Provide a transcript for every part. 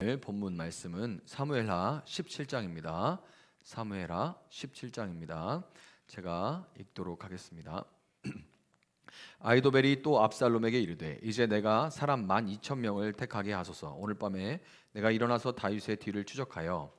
오늘 본문 말씀은 사무엘하 17장입니다. 사무엘하 17장입니다. 제가 읽도록 하겠습니다. 아히도벨이 또 압살롬에게 이르되 이제 내가 사람 12,000명을 택하게 하소서. 오늘 밤에 내가 일어나서 다윗의 뒤를 추적하여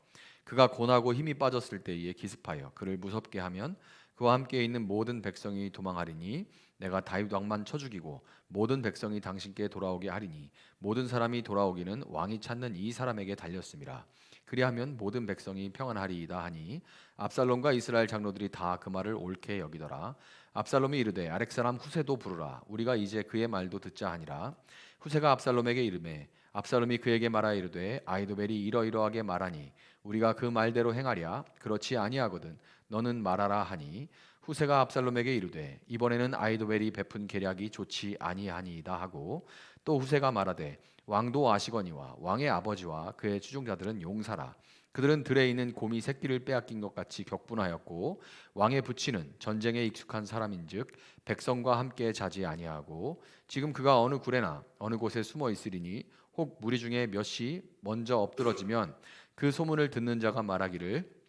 그가 곤하고 힘이 빠졌을 때에 기습하여 그를 무섭게 하면 그와 함께 있는 모든 백성이 도망하리니 내가 다윗 왕만 쳐 죽이고 모든 백성이 당신께 돌아오게 하리니 모든 사람이 돌아오기는 왕이 찾는 이 사람에게 달렸음이라. 그리하면 모든 백성이 평안하리이다 하니 압살롬과 이스라엘 장로들이 다 그 말을 옳게 여기더라. 압살롬이 이르되 아렉 사람 후세도 부르라. 우리가 이제 그의 말도 듣자 하니라. 후세가 압살롬에게 이르매 압살롬이 그에게 말하여 이르되 아히도벨이 이러이러하게 말하니 우리가 그 말대로 행하랴. 그렇지 아니하거든 너는 말하라 하니 후세가 압살롬에게 이르되 이번에는 아히도벨이 베푼 계략이 좋지 아니하니이다 하고 또 후세가 말하되 왕도 아시거니와 왕의 아버지와 그의 추종자들은 용사라. 그들은 들에 있는 곰이 새끼를 빼앗긴 것 같이 격분하였고 왕의 부치는 전쟁에 익숙한 사람인즉 백성과 함께 자지 아니하고 지금 그가 어느 굴에나 어느 곳에 숨어 있으리니 혹 무리 중에 몇이 먼저 엎드러지면 그 소문을 듣는 자가 말하기를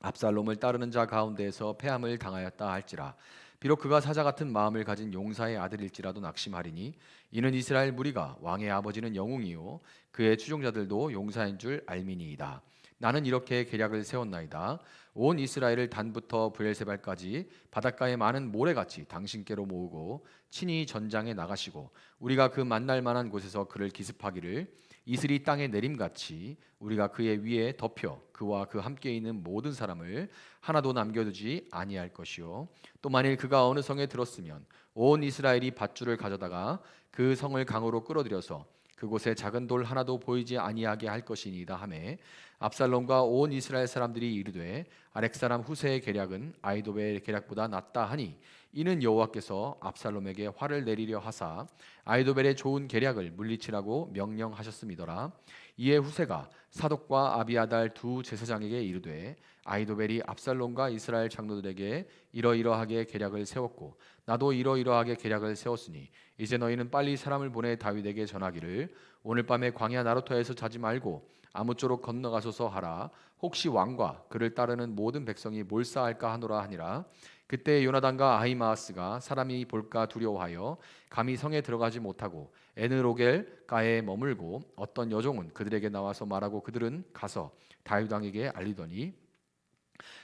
압살롬을 따르는 자 가운데에서 패함을 당하였다 할지라. 비록 그가 사자 같은 마음을 가진 용사의 아들일지라도 낙심하리니 이는 이스라엘 무리가 왕의 아버지는 영웅이요 그의 추종자들도 용사인 줄 알미니이다. 나는 이렇게 계략을 세웠나이다. 온 이스라엘을 단부터 브엘세발까지 바닷가의 많은 모래같이 당신께로 모으고 친히 전장에 나가시고 우리가 그 만날 만한 곳에서 그를 기습하기를 이슬이 땅에 내림같이 우리가 그의 위에 덮여 그와 그 함께 있는 모든 사람을 하나도 남겨두지 아니할 것이요 또 만일 그가 어느 성에 들었으면 온 이스라엘이 밧줄을 가져다가 그 성을 강으로 끌어들여서 그곳에 작은 돌 하나도 보이지 아니하게 할 것이니이다 하매 압살롬과 온 이스라엘 사람들이 이르되 아렉 사람 후세의 계략은 아히도벨의 계략보다 낫다 하니 이는 여호와께서 압살롬에게 화를 내리려 하사 아히도벨의 좋은 계략을 물리치라고 명령하셨음이더라. 이에 후세가 사독과 아비아달 두 제사장에게 이르되 아히도벨이 압살롬과 이스라엘 장로들에게 이러이러하게 계략을 세웠고 나도 이러이러하게 계략을 세웠으니 이제 너희는 빨리 사람을 보내 다윗에게 전하기를 오늘 밤에 광야 나루터에서 자지 말고 아무쪼록 건너가소서 하라. 혹시 왕과 그를 따르는 모든 백성이 몰사할까 하노라 하니라. 그때 요나단과 아히마아스가 사람이 볼까 두려워하여 감히 성에 들어가지 못하고 에느로겔 가에 머물고 어떤 여종은 그들에게 나와서 말하고 그들은 가서 다윗 왕에게 알리더니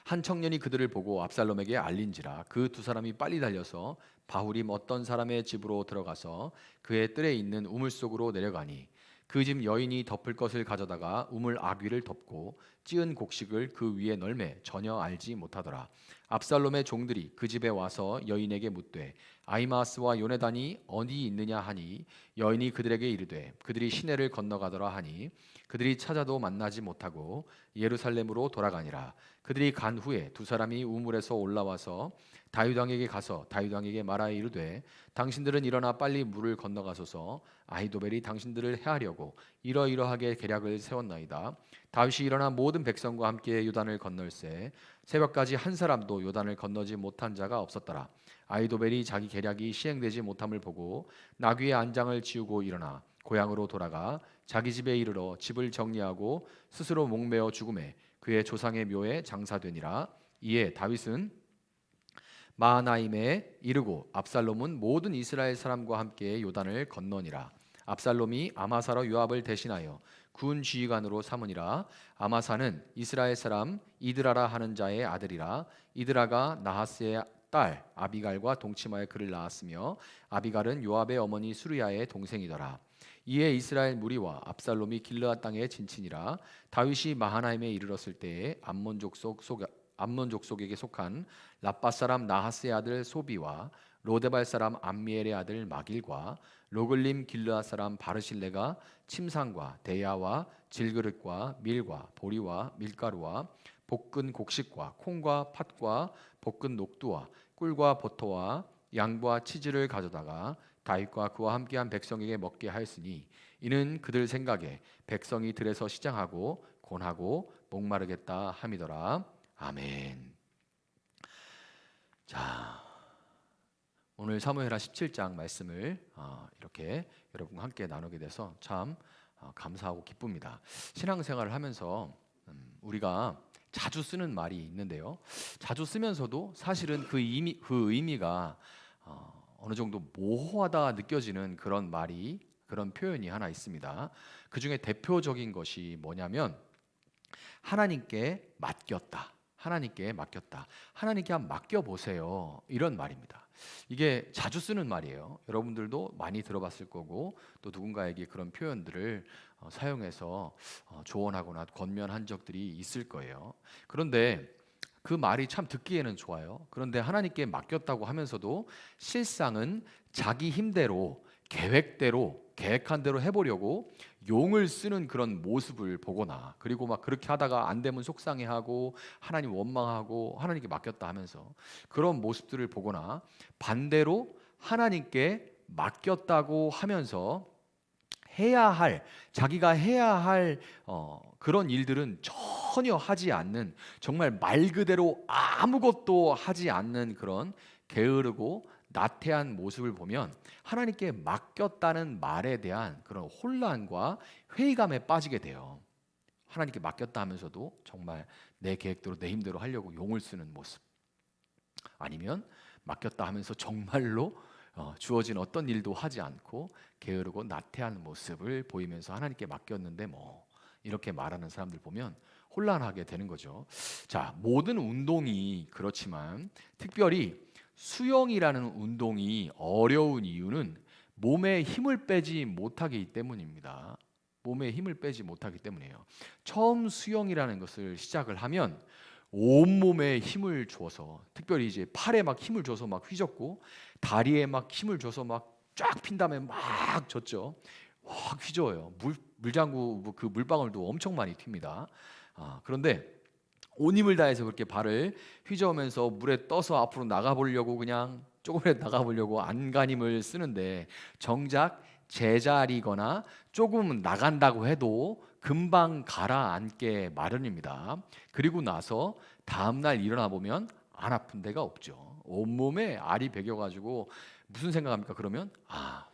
한 청년이 그들을 보고 압살롬에게 알린지라. 그 두 사람이 빨리 달려서 바후림 어떤 사람의 집으로 들어가서 그의 뜰에 있는 우물 속으로 내려가니 그 집 여인이 덮을 것을 가져다가 우물 아귀를 덮고 찌은 곡식을 그 위에 널매 전혀 알지 못하더라. 압살롬의 종들이 그 집에 와서 여인에게 묻되 아히마아스와 요네단이 어디 있느냐 하니 여인이 그들에게 이르되 그들이 시내를 건너가더라 하니 그들이 찾아도 만나지 못하고 예루살렘으로 돌아가니라. 그들이 간 후에 두 사람이 우물에서 올라와서 다윗 왕에게 가서 다윗 왕에게 말하여 이르되 당신들은 일어나 빨리 물을 건너가소서. 아히도벨이 당신들을 해하려고 이러이러하게 계략을 세웠나이다. 다윗이 일어나 모든 백성과 함께 요단을 건널세 새벽까지 한 사람도 요단을 건너지 못한 자가 없었더라. 아히도벨이 자기 계략이 시행되지 못함을 보고 나귀의 안장을 치우고 일어나 고향으로 돌아가 자기 집에 이르러 집을 정리하고 스스로 목매어 죽음에 그의 조상의 묘에 장사되니라. 이에 다윗은 마하나임에 이르고 압살롬은 모든 이스라엘 사람과 함께 요단을 건너니라. 압살롬이 아마사로 요압을 대신하여 군 지휘관으로 삼으니라. 아마사는 이스라엘 사람 이드라라 하는 자의 아들이라. 이드라가 나하스의 딸 아비갈과 동침하여 그를 낳았으며 아비갈은 요압의 어머니 수르야의 동생이더라. 이에 이스라엘 무리와 압살롬이 길르앗 땅에 진친이라. 다윗이 마하나임에 이르렀을 때에 암몬 족속에게 속한 라빠 사람 나하스의 아들 소비와 로데발 사람 암미엘의 아들 마길과 로글림 길르앗 사람 바르실레가 침상과 대야와 질그릇과 밀과 보리와 밀가루와 볶은 곡식과 콩과 팥과 볶은 녹두와 꿀과 버터와 양과 치즈를 가져다가 다윗과 그와 함께한 백성에게 먹게 하였으니 이는 그들 생각에 백성이 들에서 시장하고 곤하고 목마르겠다 함이더라. 아멘. 자, 오늘 사무엘하 17장 말씀을 이렇게 여러분과 함께 나누게 돼서 참 감사하고 기쁩니다. 신앙생활을 하면서 우리가 자주 쓰는 말이 있는데요. 자주 쓰면서도 사실은 그 의미가 어느 정도 모호하다 느껴지는 그런 말이, 그런 표현이 하나 있습니다. 그 중에 대표적인 것이 뭐냐면 하나님께 맡겼다. 하나님께 맡겼다. 하나님께 한번 맡겨보세요. 이런 말입니다. 이게 자주 쓰는 말이에요. 여러분들도 많이 들어봤을 거고 또 누군가에게 그런 표현들을 사용해서 조언하거나 권면한 적들이 있을 거예요. 그런데 그 말이 참 듣기에는 좋아요. 그런데 하나님께 맡겼다고 하면서도 실상은 자기 힘대로 계획대로 계획한 대로 해보려고 용을 쓰는 그런 모습을 보거나, 그리고 막 그렇게 하다가 안 되면 속상해하고 하나님 원망하고 하나님께 맡겼다 하면서 그런 모습들을 보거나, 반대로 하나님께 맡겼다고 하면서 자기가 해야 할 그런 일들은 전혀 하지 않는, 정말 말 그대로 아무것도 하지 않는 그런 게으르고 나태한 모습을 보면 하나님께 맡겼다는 말에 대한 그런 혼란과 회의감에 빠지게 돼요. 하나님께 맡겼다 하면서도 정말 내 계획대로 내 힘대로 하려고 용을 쓰는 모습, 아니면 맡겼다 하면서 정말로 주어진 어떤 일도 하지 않고 게으르고 나태한 모습을 보이면서 하나님께 맡겼는데 뭐 이렇게 말하는 사람들 보면 혼란하게 되는 거죠. 자, 모든 운동이 그렇지만 특별히 수영이라는 운동이 어려운 이유는 몸에 힘을 빼지 못하기 때문입니다. 몸에 힘을 빼지 못하기 때문이에요. 처음 수영이라는 것을 시작을 하면 온몸에 힘을 줘서, 특별히 이제 팔에 막 힘을 줘서 막 휘젓고 다리에 막 힘을 줘서 막 쫙 핀 다음에 막 젓죠. 확 휘저어요. 물장구 그 물방울도 엄청 많이 튑니다. 그런데 온 힘을 다해서 그렇게 발을 휘저으면서 물에 떠서 앞으로 나가보려고, 그냥 조금이라도 나가보려고 안간힘을 쓰는데 정작 제자리거나 조금 나간다고 해도 금방 가라앉게 마련입니다. 그리고 나서 다음날 일어나 보면 안 아픈 데가 없죠. 온몸에 알이 배겨가지고 무슨 생각합니까? 그러면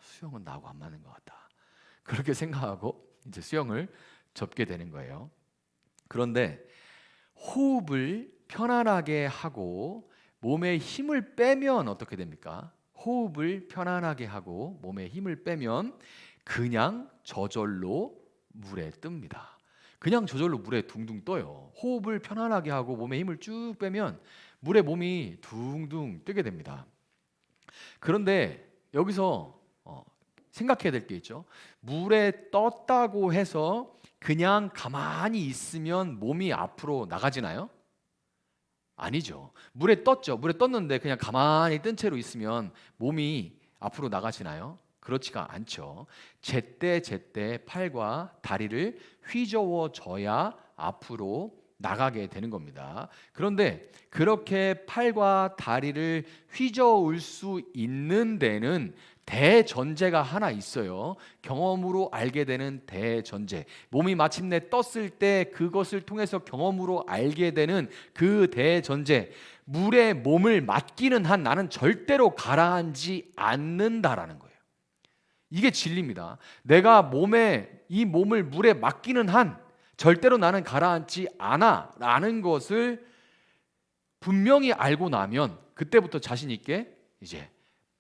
수영은 나하고 안 맞는 것 같다. 그렇게 생각하고 이제 수영을 접게 되는 거예요. 그런데 호흡을 편안하게 하고 몸에 힘을 빼면 어떻게 됩니까? 호흡을 편안하게 하고 몸에 힘을 빼면 그냥 저절로 물에 뜹니다. 그냥 저절로 물에 둥둥 떠요. 호흡을 편안하게 하고 몸에 힘을 쭉 빼면 물에 몸이 둥둥 뜨게 됩니다. 그런데 여기서 생각해야 될 게 있죠. 물에 떴다고 해서 그냥 가만히 있으면 몸이 앞으로 나가지나요? 아니죠. 물에 떴죠. 물에 떴는데 그냥 가만히 뜬 채로 있으면 몸이 앞으로 나가지나요? 그렇지가 않죠. 제때 팔과 다리를 휘저어 줘야 앞으로 나가게 되는 겁니다. 그런데 그렇게 팔과 다리를 휘저을 수 있는 데는 대전제가 하나 있어요. 경험으로 알게 되는 대전제. 몸이 마침내 떴을 때 그것을 통해서 경험으로 알게 되는 그 대전제. 물에 몸을 맡기는 한 나는 절대로 가라앉지 않는다라는 거예요. 이게 진리입니다. 내가 이 몸을 물에 맡기는 한 절대로 나는 가라앉지 않아 라는 것을 분명히 알고 나면 그때부터 자신 있게 이제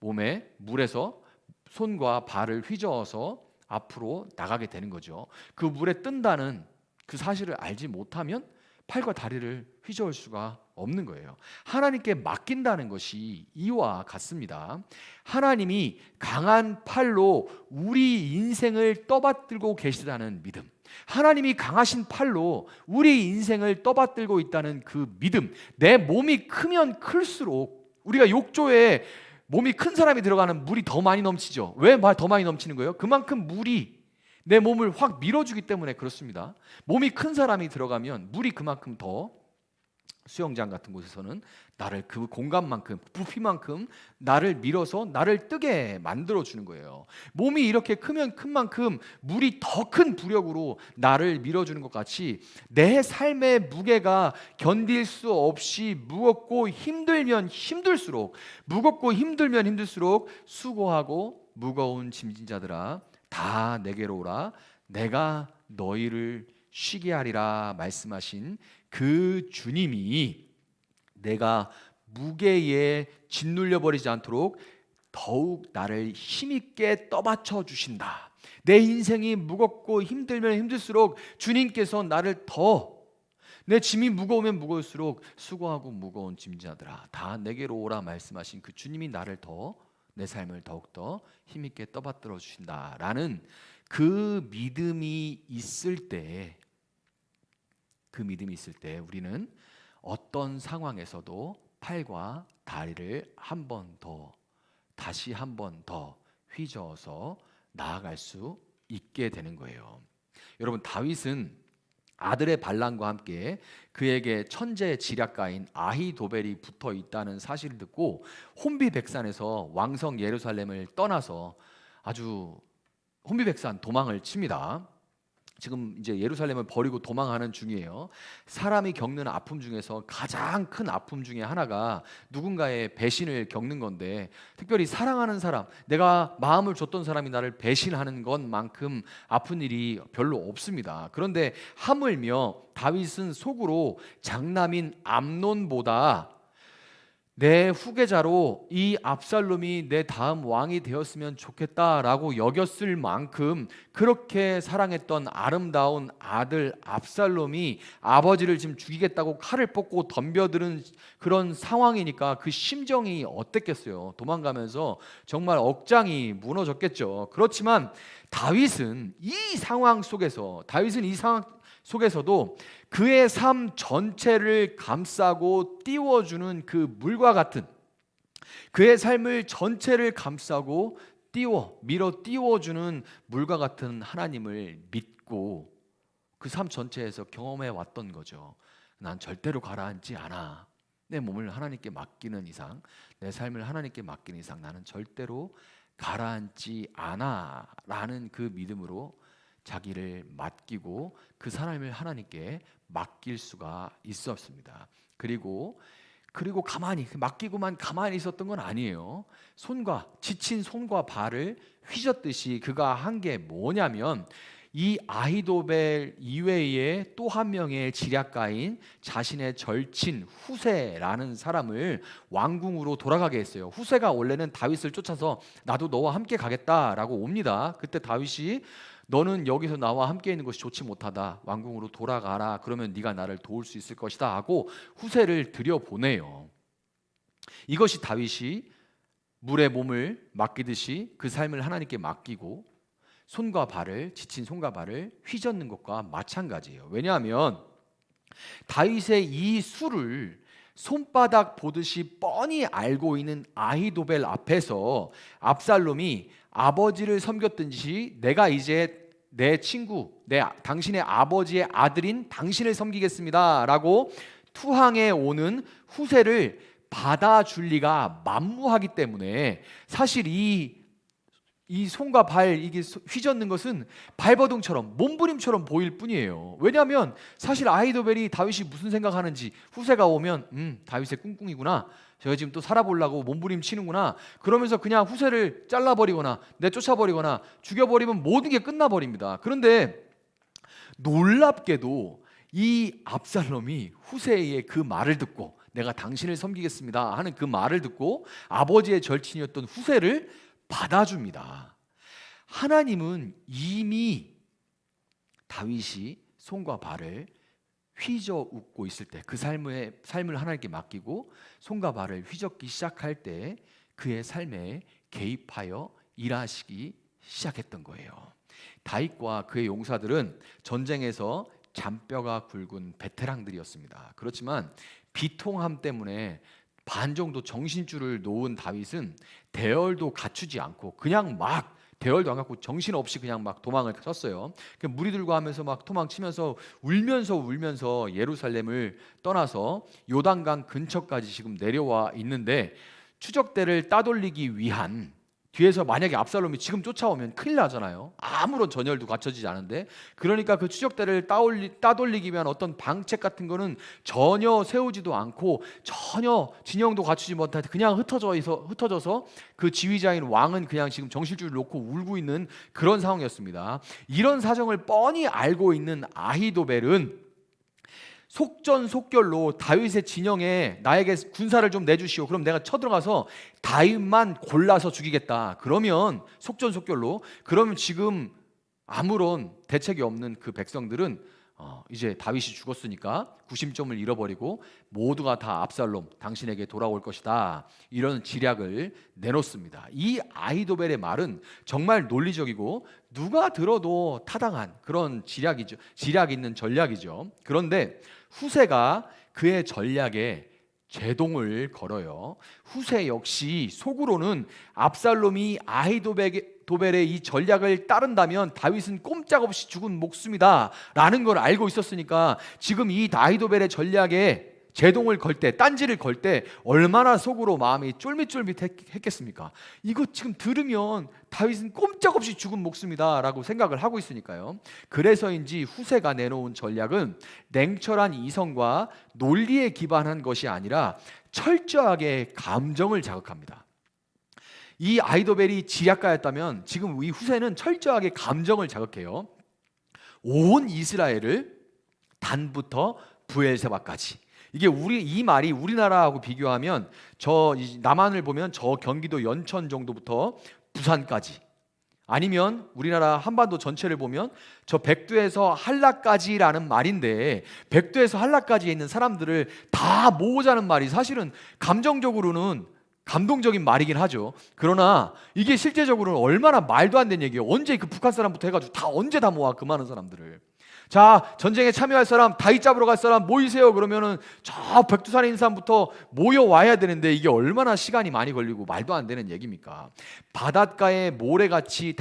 몸에 물에서 손과 발을 휘저어서 앞으로 나가게 되는 거죠. 그 물에 뜬다는 그 사실을 알지 못하면 팔과 다리를 휘저을 수가 없는 거예요. 하나님께 맡긴다는 것이 이와 같습니다. 하나님이 강한 팔로 우리 인생을 떠받들고 계시다는 믿음, 하나님이 강하신 팔로 우리 인생을 떠받들고 있다는 그 믿음. 내 몸이 크면 클수록, 우리가 욕조에 몸이 큰 사람이 들어가는 물이 더 많이 넘치죠. 왜 더 많이 넘치는 거예요? 그만큼 물이 내 몸을 확 밀어주기 때문에 그렇습니다. 몸이 큰 사람이 들어가면 물이 그만큼 더, 수영장 같은 곳에서는 나를 그 공간만큼, 부피만큼 나를 밀어서 나를 뜨게 만들어주는 거예요. 몸이 이렇게 크면 큰 만큼 물이 더 큰 부력으로 나를 밀어주는 것 같이 내 삶의 무게가 견딜 수 없이 무겁고 힘들면 힘들수록, 무겁고 힘들면 힘들수록 수고하고 무거운 짐진 자들아 다 내게로 오라, 내가 너희를 쉬게 하리라 말씀하신 그 주님이 내가 무게에 짓눌려 버리지 않도록 더욱 나를 힘있게 떠받쳐 주신다. 내 인생이 무겁고 힘들면 힘들수록 주님께서 나를 내 짐이 무거우면 무거울수록 수고하고 무거운 짐자들아 다 내게로 오라 말씀하신 그 주님이 나를 내 삶을 더욱더 힘있게 떠받들어 주신다라는 그 믿음이 있을 때, 우리는 어떤 상황에서도 팔과 다리를 다시 한 번 더 휘저어서 나아갈 수 있게 되는 거예요. 여러분, 다윗은 아들의 반란과 함께 그에게 천재 지략가인 아히도벨이 붙어 있다는 사실을 듣고 혼비백산에서 왕성 예루살렘을 떠나서 아주 혼비백산 도망을 칩니다. 지금 이제 예루살렘을 버리고 도망하는 중이에요. 사람이 겪는 아픔 중에서 가장 큰 아픔 중에 하나가 누군가의 배신을 겪는 건데, 특별히 사랑하는 사람, 내가 마음을 줬던 사람이 나를 배신하는 것만큼 아픈 일이 별로 없습니다. 그런데 하물며 다윗은 속으로 장남인 암논보다 내 후계자로 이 압살롬이 내 다음 왕이 되었으면 좋겠다라고 여겼을 만큼 그렇게 사랑했던 아름다운 아들 압살롬이 아버지를 지금 죽이겠다고 칼을 뽑고 덤벼드는 그런 상황이니까 그 심정이 어땠겠어요. 도망가면서 정말 억장이 무너졌겠죠. 그렇지만 다윗은 이 상황 속에서도 그의 삶 전체를 감싸고 띄워주는 그 물과 같은, 그의 삶을 전체를 감싸고 밀어 띄워주는 물과 같은 하나님을 믿고 그 삶 전체에서 경험해 왔던 거죠. 난 절대로 가라앉지 않아. 내 몸을 하나님께 맡기는 이상, 내 삶을 하나님께 맡기는 이상 나는 절대로 가라앉지 않아 라는 그 믿음으로 자기를 맡기고 그 사람을 하나님께 맡길 수가 있었습니다. 그리고 맡기고만 가만히 있었던 건 아니에요. 지친 손과 발을 휘젓듯이 그가 한 게 뭐냐면, 이 아히도벨 이외에 또 한 명의 지략가인 자신의 절친 후세라는 사람을 왕궁으로 돌아가게 했어요. 후세가 원래는 다윗을 쫓아서 나도 너와 함께 가겠다라고 옵니다. 그때 다윗이 너는 여기서 나와 함께 있는 것이 좋지 못하다. 왕궁으로 돌아가라. 그러면 네가 나를 도울 수 있을 것이다 하고 후세를 들여보내요. 이것이 다윗이 물에 몸을 맡기듯이 그 삶을 하나님께 맡기고 지친 손과 발을 휘젓는 것과 마찬가지예요. 왜냐하면 다윗의 이 수를 손바닥 보듯이 뻔히 알고 있는 아히도벨 앞에서 압살롬이 아버지를 섬겼든지 내가 이제 내 친구, 당신의 아버지의 아들인 당신을 섬기겠습니다 라고 투항해 오는 후세를 받아줄 리가 만무하기 때문에 사실 이 손과 발 이게 휘젓는 것은 발버둥처럼 몸부림처럼 보일 뿐이에요. 왜냐하면 사실 아히도벨이 다윗이 무슨 생각하는지, 후세가 오면 다윗의 꿍꿍이구나, 제가 지금 또 살아보려고 몸부림 치는구나, 그러면서 그냥 후세를 잘라버리거나 내쫓아버리거나 죽여버리면 모든 게 끝나버립니다. 그런데 놀랍게도 이 압살롬이 후세의 그 말을 듣고 내가 당신을 섬기겠습니다 하는 그 말을 듣고 아버지의 절친이었던 후세를 받아줍니다. 하나님은 이미 다윗이 손과 발을 휘저웃고 있을 때, 그 삶을 하나님께 맡기고 손과 발을 휘젓기 시작할 때 그의 삶에 개입하여 일하시기 시작했던 거예요. 다윗과 그의 용사들은 전쟁에서 잔뼈가 굵은 베테랑들이었습니다. 그렇지만 비통함 때문에 반 정도 정신줄을 놓은 다윗은 대열도 갖추지 않고 그냥 막 대열도 안 갖고 정신없이 그냥 막 도망을 쳤어요. 무리들과 하면서 막 도망치면서 울면서 예루살렘을 떠나서 요단강 근처까지 지금 내려와 있는데 추적대를 따돌리기 위한 뒤에서 만약에 압살롬이 지금 쫓아오면 큰일 나잖아요. 아무런 전열도 갖춰지지 않은데. 그러니까 그 추적대를 따돌리기 위한 어떤 방책 같은 거는 전혀 세우지도 않고 전혀 진영도 갖추지 못해 그냥 흩어져서 그 지휘자인 왕은 그냥 지금 정실줄을 놓고 울고 있는 그런 상황이었습니다. 이런 사정을 뻔히 알고 있는 아히도벨은 속전속결로 다윗의 진영에 나에게 군사를 좀 내주시오. 그럼 내가 쳐들어가서 다윗만 골라서 죽이겠다. 그러면 속전속결로 그러면 지금 아무런 대책이 없는 그 백성들은 이제 다윗이 죽었으니까 구심점을 잃어버리고 모두가 다 압살롬 당신에게 돌아올 것이다. 이런 지략을 내놓습니다. 이 아히도벨의 말은 정말 논리적이고 누가 들어도 타당한 그런 지략이죠. 지략 있는 전략이죠. 그런데 후세가 그의 전략에 제동을 걸어요. 후세 역시 속으로는 압살롬이 아히도벨의 이 전략을 따른다면 다윗은 꼼짝없이 죽은 목숨이다 라는 걸 알고 있었으니까 지금 이 아히도벨의 전략에 제동을 걸 때, 딴지를 걸 때 얼마나 속으로 마음이 쫄깃쫄깃했겠습니까? 이거 지금 들으면 다윗은 꼼짝없이 죽은 목숨이다 라고 생각을 하고 있으니까요. 그래서인지 후세가 내놓은 전략은 냉철한 이성과 논리에 기반한 것이 아니라 철저하게 감정을 자극합니다. 이 아히도벨이 지략가였다면 지금 이 후세는 철저하게 감정을 자극해요. 온 이스라엘을 단부터 브엘세바까지. 이게 이 말이 우리나라하고 비교하면 저 남한을 보면 저 경기도 연천 정도부터 부산까지, 아니면 우리나라 한반도 전체를 보면 저 백두에서 한라까지라는 말인데, 백두에서 한라까지에 있는 사람들을 다 모으자는 말이 사실은 감정적으로는 감동적인 말이긴 하죠. 그러나 이게 실제적으로는 얼마나 말도 안 되는 얘기예요. 언제 그 북한 사람부터 해가지고 언제 다 모아 그 많은 사람들을. 자, 전쟁에 참여할 사람, 다윗 잡으러 갈 사람 모이세요. 그러면은 저 백두산에 있는 사람부터 모여와야 되는데 이게 얼마나 시간이 많이 걸리고 말도 안 되는 얘기입니까? 바닷가의 모래같이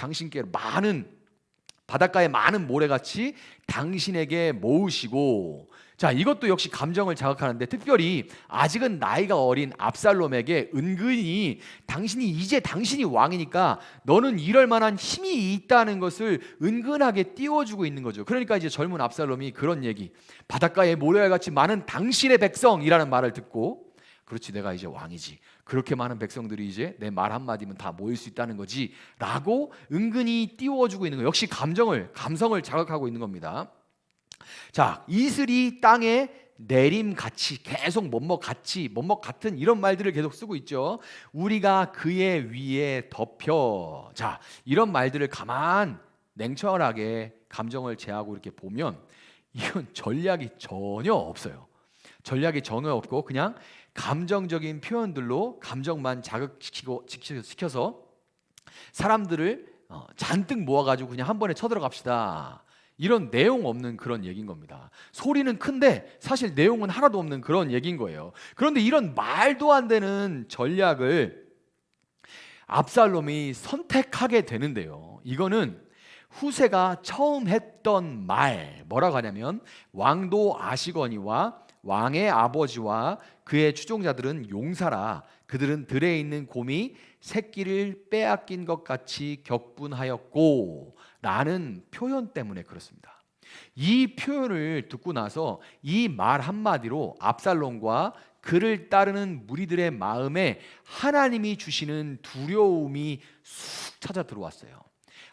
바닷가의 많은 모래같이 당신에게 모으시고. 자, 이것도 역시 감정을 자극하는데, 특별히 아직은 나이가 어린 압살롬에게 은근히 당신이 왕이니까 너는 이럴 만한 힘이 있다는 것을 은근하게 띄워주고 있는 거죠. 그러니까 이제 젊은 압살롬이 그런 얘기, 바닷가의 모래같이 많은 당신의 백성이라는 말을 듣고, 그렇지, 내가 이제 왕이지, 그렇게 많은 백성들이 이제 내 말 한마디면 다 모일 수 있다는 거지 라고 은근히 띄워주고 있는 거예요. 역시 감성을 자극하고 있는 겁니다. 자, 이슬이 땅에 내림같이, 계속 뭐뭐 같은 이런 말들을 계속 쓰고 있죠. 우리가 그의 위에 덮여. 자, 이런 말들을 냉철하게 감정을 제하고 이렇게 보면 이건 전략이 전혀 없어요. 전략이 전혀 없고 그냥 감정적인 표현들로 감정만 자극시켜서 사람들을 잔뜩 모아가지고 그냥 한 번에 쳐들어갑시다, 이런 내용 없는 그런 얘기인 겁니다. 소리는 큰데 사실 내용은 하나도 없는 그런 얘기인 거예요. 그런데 이런 말도 안 되는 전략을 압살롬이 선택하게 되는데요. 이거는 후세가 처음 했던 말, 뭐라고 하냐면 왕도 아시거니와 왕의 아버지와 그의 추종자들은 용사라. 그들은 들에 있는 곰이 새끼를 빼앗긴 것 같이 격분하였고 라는 표현 때문에 그렇습니다. 이 표현을 듣고 나서 이 말 한마디로 압살롬과 그를 따르는 무리들의 마음에 하나님이 주시는 두려움이 쑥 찾아 들어왔어요.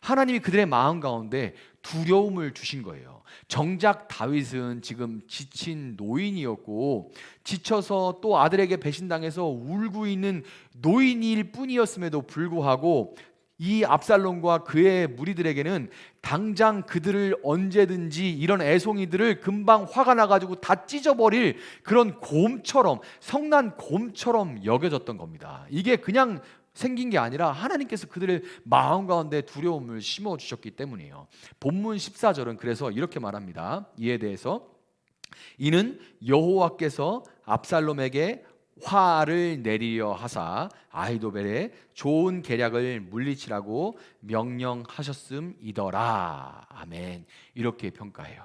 하나님이 그들의 마음 가운데 두려움을 주신 거예요. 정작 다윗은 지금 지친 노인이었고 지쳐서 또 아들에게 배신당해서 울고 있는 노인일 뿐이었음에도 불구하고 이 압살롬과 그의 무리들에게는 당장 그들을 언제든지 이런 애송이들을 금방 화가 나가지고 다 찢어버릴 그런 성난 곰처럼 여겨졌던 겁니다. 이게 그냥 생긴 게 아니라 하나님께서 그들의 마음 가운데 두려움을 심어주셨기 때문이에요. 본문 14절은 그래서 이렇게 말합니다. 이에 대해서 이는 여호와께서 압살롬에게 화를 내리려 하사 아히도벨의 좋은 계략을 물리치라고 명령하셨음이더라. 아멘. 이렇게 평가해요.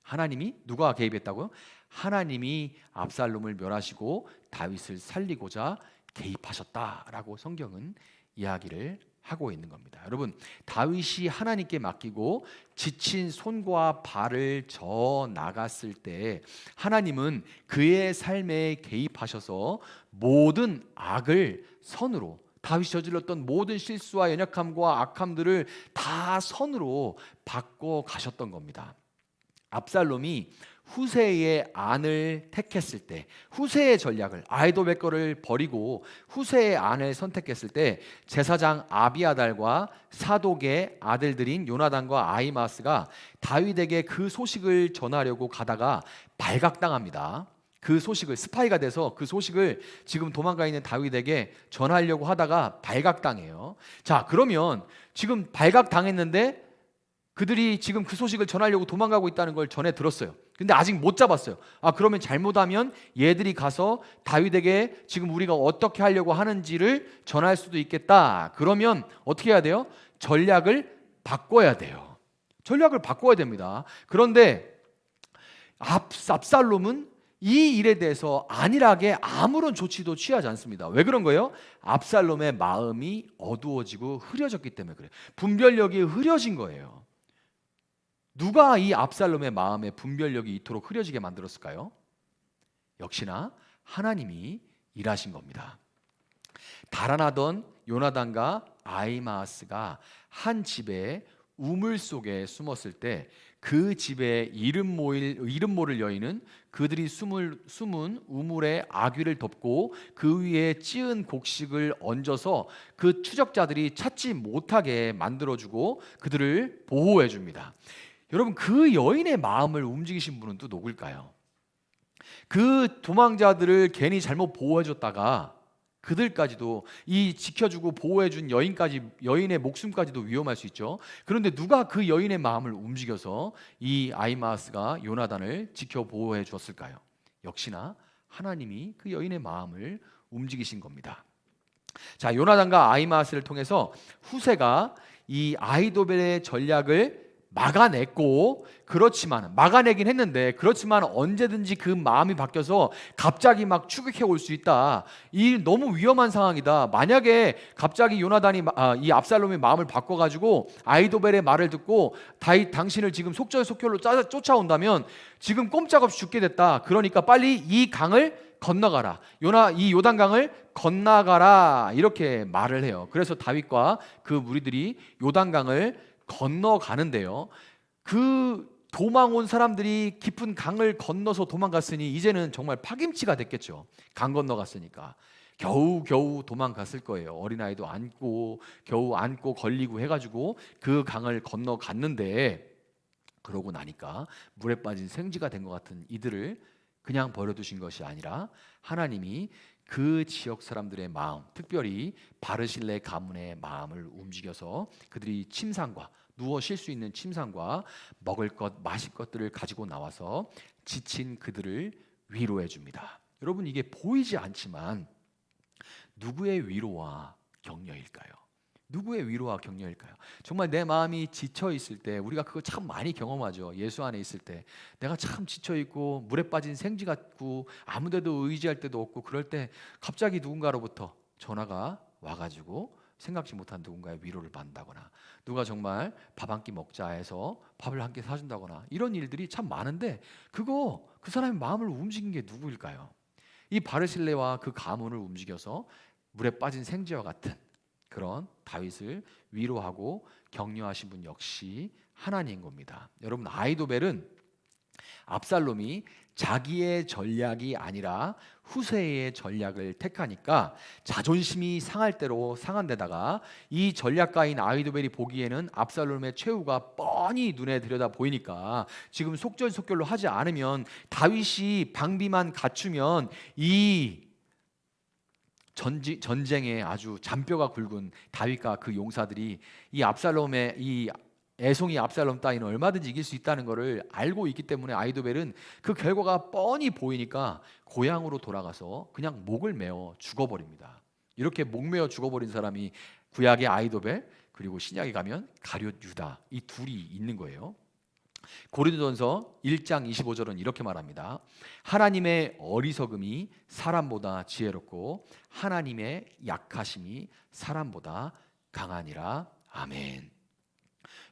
하나님이 누가 개입했다고요? 하나님이 압살롬을 멸하시고 다윗을 살리고자 개입하셨다라고 성경은 이야기를 하고 있는 겁니다. 여러분, 다윗이 하나님께 맡기고 지친 손과 발을 저 나갔을 때 하나님은 그의 삶에 개입하셔서 모든 악을 선으로, 다윗이 저질렀던 모든 실수와 연약함과 악함들을 다 선으로 바꿔 가셨던 겁니다. 압살롬이 후세의 안을 택했을 때, 후세의 전략을, 아이도벨 거를 버리고 후세의 안을 선택했을 때 제사장 아비아달과 사독의 아들들인 요나단과 아히마스가 다윗에게 그 소식을 전하려고 가다가 발각당합니다. 그 소식을, 스파이가 돼서 그 소식을 지금 도망가 있는 다윗에게 전하려고 하다가 발각당해요. 자, 그러면 지금 발각당했는데 그들이 지금 그 소식을 전하려고 도망가고 있다는 걸 전해 들었어요. 근데 아직 못 잡았어요. 그러면 잘못하면 얘들이 가서 다윗에게 지금 우리가 어떻게 하려고 하는지를 전할 수도 있겠다. 그러면 어떻게 해야 돼요? 전략을 바꿔야 돼요. 전략을 바꿔야 됩니다. 그런데 압살롬은 이 일에 대해서 안일하게 아무런 조치도 취하지 않습니다. 왜 그런 거예요? 압살롬의 마음이 어두워지고 흐려졌기 때문에 그래요. 분별력이 흐려진 거예요. 누가 이 압살롬의 마음에 분별력이 이토록 흐려지게 만들었을까요? 역시나 하나님이 일하신 겁니다. 달아나던 요나단과 아히마아스가 한 집의 우물 속에 숨었을 때 그 집에 이름 모를 여인은 그들이 숨은 우물에 아귀를 덮고 그 위에 찌은 곡식을 얹어서 그 추적자들이 찾지 못하게 만들어주고 그들을 보호해 줍니다. 여러분, 그 여인의 마음을 움직이신 분은 또 누굴까요? 그 도망자들을 괜히 잘못 보호해줬다가 그들까지도, 이 지켜주고 보호해준 여인의 목숨까지도 위험할 수 있죠. 그런데 누가 그 여인의 마음을 움직여서 이 아히마아스가 요나단을 지켜 보호해 주었을까요? 역시나 하나님이 그 여인의 마음을 움직이신 겁니다. 자, 요나단과 아히마아스를 통해서 후세가 이 아히도벨의 전략을 막아내긴 했는데 그렇지만 언제든지 그 마음이 바뀌어서 갑자기 막 추격해 올 수 있다. 이 너무 위험한 상황이다. 만약에 갑자기 요나단이 이 압살롬의 마음을 바꿔가지고 아히도벨의 말을 듣고 다윗 당신을 지금 속절속결로 쫓아온다면 지금 꼼짝없이 죽게 됐다. 그러니까 빨리 이 강을 건너가라. 이 요단강을 건너가라. 이렇게 말을 해요. 그래서 다윗과 그 무리들이 요단강을 건너가는데요. 그 도망 온 사람들이 깊은 강을 건너서 도망갔으니 이제는 정말 파김치가 됐겠죠. 강 건너갔으니까 겨우 도망갔을 거예요. 어린아이도 겨우 안고 걸리고 해가지고 그 강을 건너갔는데, 그러고 나니까 물에 빠진 생쥐가 된 것 같은 이들을 그냥 버려두신 것이 아니라 하나님이 그 지역 사람들의 마음, 특별히 바르실레 가문의 마음을 움직여서 그들이 침상과, 누워 쉴 수 있는 침상과 먹을 것, 마실 것들을 가지고 나와서 지친 그들을 위로해 줍니다. 여러분, 이게 보이지 않지만 누구의 위로와 격려일까요? 누구의 위로와 격려일까요? 정말 내 마음이 지쳐 있을 때, 우리가 그거 참 많이 경험하죠. 예수 안에 있을 때 내가 참 지쳐 있고 물에 빠진 생쥐 같고 아무데도 의지할 데도 없고 그럴 때 갑자기 누군가로부터 전화가 와가지고 생각지 못한 누군가의 위로를 받는다거나, 누가 정말 밥 한 끼 먹자 해서 밥을 한 끼 사준다거나, 이런 일들이 참 많은데 그 사람의 마음을 움직인 게 누구일까요? 이 바르실레와 그 가문을 움직여서 물에 빠진 생쥐와 같은 그런 다윗을 위로하고 격려하신 분 역시 하나님인 겁니다. 여러분, 아히도벨은 압살롬이 자기의 전략이 아니라 후세의 전략을 택하니까 자존심이 상할 대로 상한 데다가 이 전략가인 아히도벨이 보기에는 압살롬의 최후가 뻔히 눈에 들여다 보이니까 지금 속절속결로 하지 않으면, 다윗이 방비만 갖추면 이 전쟁에 아주 잔뼈가 굵은 다윗과 그 용사들이 이 압살롬의 이 애송이 압살롬 따위는 얼마든지 이길 수 있다는 것을 알고 있기 때문에 아히도벨은 그 결과가 뻔히 보이니까 고향으로 돌아가서 그냥 목을 메어 죽어버립니다. 이렇게 목 메어 죽어버린 사람이 구약의 아히도벨, 그리고 신약에 가면 가룟 유다, 이 둘이 있는 거예요. 고린도전서 1장 25절은 이렇게 말합니다. 하나님의 어리석음이 사람보다 지혜롭고 하나님의 약하심이 사람보다 강하니라. 아멘.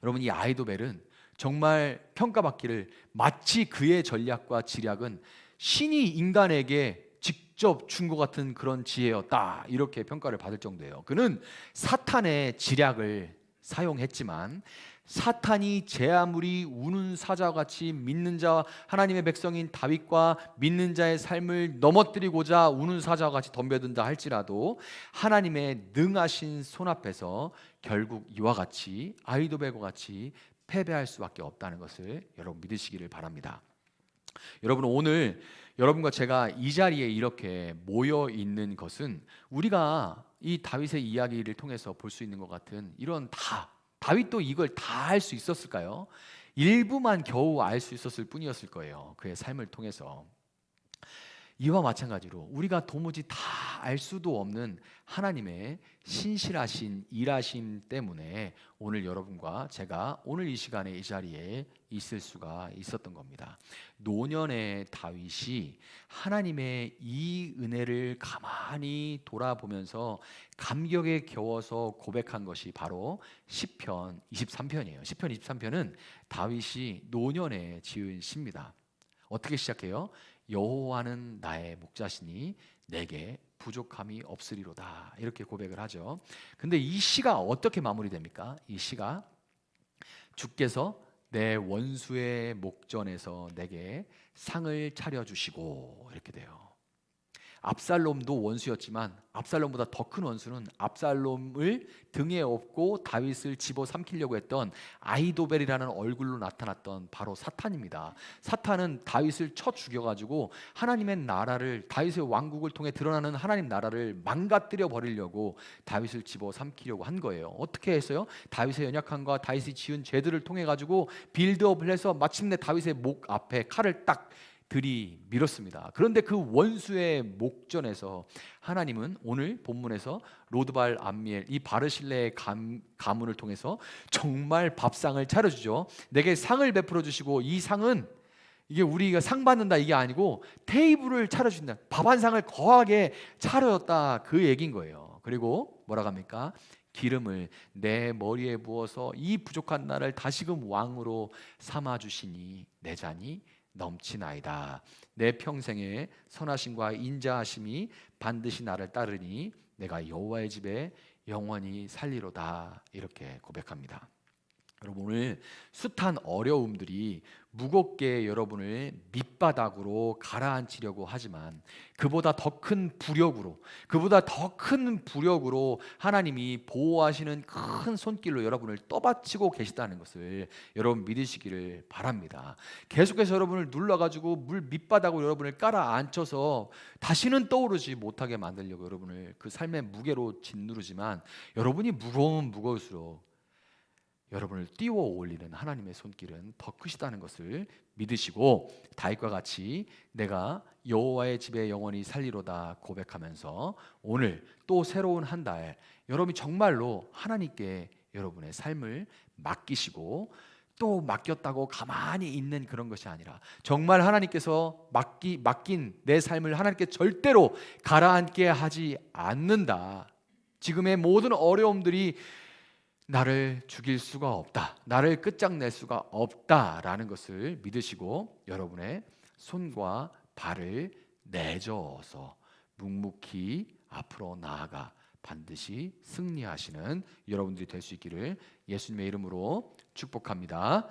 여러분, 이 아이도벨은 정말 평가받기를 마치 그의 전략과 지략은 신이 인간에게 직접 준 것 같은 그런 지혜였다, 이렇게 평가를 받을 정도예요. 그는 사탄의 지략을 사용했지만 사탄이 제 아무리 우는 사자와 같이 믿는 자, 하나님의 백성인 다윗과 믿는 자의 삶을 넘어뜨리고자 우는 사자와 같이 덤벼든다 할지라도 하나님의 능하신 손 앞에서 결국 이와 같이 아이도벨과 같이 패배할 수밖에 없다는 것을 여러분 믿으시기를 바랍니다. 여러분, 오늘 여러분과 제가 이 자리에 이렇게 모여 있는 것은 우리가 이 다윗의 이야기를 통해서 볼 수 있는 것 같은 이런 다윗도 이걸 다 할 수 있었을까요? 일부만 겨우 알 수 있었을 뿐이었을 거예요. 그의 삶을 통해서. 이와 마찬가지로 우리가 도무지 다 알 수도 없는 하나님의 신실하신 일하심 때문에 오늘 여러분과 제가 오늘 이 시간에 이 자리에 있을 수가 있었던 겁니다. 노년의 다윗이 하나님의 이 은혜를 가만히 돌아보면서 감격에 겨워서 고백한 것이 바로 시편 23편이에요. 시편 23편은 다윗이 노년에 지은 시입니다. 어떻게 시작해요? 여호와는 나의 목자시니 내게 부족함이 없으리로다, 이렇게 고백을 하죠. 근데 이 시가 어떻게 마무리됩니까? 이 시가 주께서 내 원수의 목전에서 내게 상을 차려주시고, 이렇게 돼요. 압살롬도 원수였지만 압살롬보다 더 큰 원수는 압살롬을 등에 업고 다윗을 집어삼키려고 했던 아이도벨이라는 얼굴로 나타났던 바로 사탄입니다. 사탄은 다윗을 쳐 죽여가지고 하나님의 나라를, 다윗의 왕국을 통해 드러나는 하나님 나라를 망가뜨려 버리려고 다윗을 집어삼키려고 한 거예요. 어떻게 했어요? 다윗의 연약함과 다윗이 지은 죄들을 통해 가지고 빌드업을 해서 마침내 다윗의 목 앞에 칼을 딱 들이밀었습니다. 그런데 그 원수의 목전에서 하나님은 오늘 본문에서 로드발 암미엘, 이 바르실레의 가문을 통해서 정말 밥상을 차려주죠. 내게 상을 베풀어 주시고, 이 상은 이게 우리가 상 받는다 이게 아니고 테이블을 차려준다, 밥 한 상을 거하게 차려줬다, 그 얘기인 거예요. 그리고 뭐라고 합니까? 기름을 내 머리에 부어서 이 부족한 나를 다시금 왕으로 삼아 주시니 내 잔이 넘치나이다. 내 평생의 선하심과 인자하심이 반드시 나를 따르니 내가 여호와의 집에 영원히 살리로다, 이렇게 고백합니다. 여러분, 오늘 숱한 어려움들이 무겁게 여러분을 밑바닥으로 가라앉히려고 하지만 그보다 더 큰 부력으로 하나님이 보호하시는 큰 손길로 여러분을 떠받치고 계시다는 것을 여러분 믿으시기를 바랍니다. 계속해서 여러분을 눌러가지고 물 밑바닥으로 여러분을 깔아앉혀서 다시는 떠오르지 못하게 만들려고 여러분을 그 삶의 무게로 짓누르지만, 여러분이 무거우면 무거울수록 여러분을 띄워 올리는 하나님의 손길은 더 크시다는 것을 믿으시고, 다윗과 같이 내가 여호와의 집에 영원히 살리로다 고백하면서 오늘 또 새로운 한 달 여러분이 정말로 하나님께 여러분의 삶을 맡기시고, 또 맡겼다고 가만히 있는 그런 것이 아니라 정말 하나님께서 맡긴 내 삶을 하나님께 절대로 가라앉게 하지 않는다, 지금의 모든 어려움들이 나를 죽일 수가 없다, 나를 끝장낼 수가 없다라는 것을 믿으시고 여러분의 손과 발을 내저어서 묵묵히 앞으로 나아가 반드시 승리하시는 여러분들이 될 수 있기를 예수님의 이름으로 축복합니다.